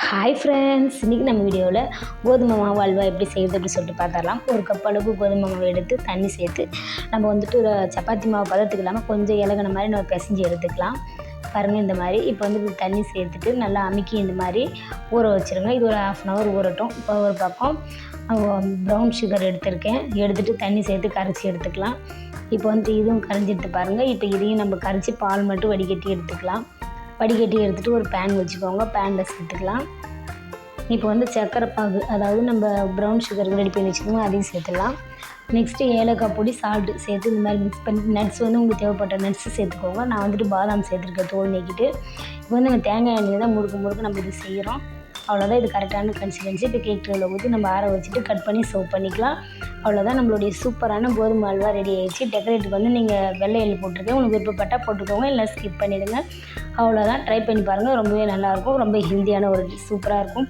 Hi friends, இன்றைக்கி நம்ம வீடியோவில் கோதுமை மாவு அல்வா எப்படி செய்யுது அப்படின்னு சொல்லிட்டு பார்த்துடலாம். ஒரு கப் அளவுக்கு கோதுமை மாவு எடுத்து தண்ணி சேர்த்து நம்ம வந்துட்டு ஒரு சப்பாத்தி மாவு பதத்துக்கு இல்லாமல் கொஞ்சம் இலகுன மாதிரி நம்ம பிசைஞ்சு எடுத்துக்கலாம். பாருங்கள், இந்த மாதிரி இப்போ வந்து தண்ணி சேர்த்துட்டு நல்லா அமுக்கி இந்த மாதிரி ஊற வச்சுருங்க. இது ஒரு 1/2 hour ஊறட்டும். இப்போ ஒரு பக்கம் ப்ரௌன் சுகர் எடுத்துகிட்டு தண்ணி சேர்த்து கரைச்சி எடுத்துக்கலாம். இப்போ வந்து இதுவும் கரைஞ்சிட்டு பாருங்கள். இப்போ இதையும் நம்ம கரைச்சி பால் மட்டும் வடிகட்டி எடுத்துக்கலாம். வடிகட்டி எடுத்துகிட்டு ஒரு பேன் வச்சுக்கோங்க. பேனில் சேர்த்துக்கலாம். இப்போ வந்து சர்க்கரை பாகு, அதாவது நம்ம ப்ரௌன் சுகர் ரெடி பண்ணி வச்சுக்கோங்க, அதையும் சேர்த்துக்கலாம். நெக்ஸ்ட்டு ஏலக்காய் பொடி, சால்ட்டு சேர்த்து இந்த மாதிரி மிக்ஸ் பண்ணி நட்ஸ் வந்து உங்களுக்கு தேவைப்பட்ட நட்ஸு சேர்த்துக்கோங்க. நான் வந்துட்டு பாதாம் சேர்த்துருக்கேன் தோல் நீக்கிட்டு. இப்போ வந்து நம்ம தேங்காய் எண்ணெயில் தான் முறுக்கு நம்ம இது செய்கிறோம். அவ்வளோதான். இது கரெக்டான கன்சிஸ்டன்சி. இப்போ கேக் ட்ரேவில் ஊற்றி நம்ம ஆற வச்சுட்டு கட் பண்ணி சர்வ் பண்ணிக்கலாம். அவ்வளோதான், நம்மளுடைய சூப்பரான கோதுமை அல்வா ரெடி ஆகிடுச்சு. டெக்கரேட்டுக்கு வந்து நீங்கள் வெள்ளை எள்ளு போட்டிருக்கேன், உங்களுக்கு விருப்பப்பட்டால் போட்டுக்கோங்க, இல்லை ஸ்கிப் பண்ணிவிடுங்க. அவ்வளோதான், ட்ரை பண்ணி பாருங்கள். ரொம்பவே நல்லாயிருக்கும். ரொம்ப ஹெல்த்தியான ஒரு சூப்பராக இருக்கும்.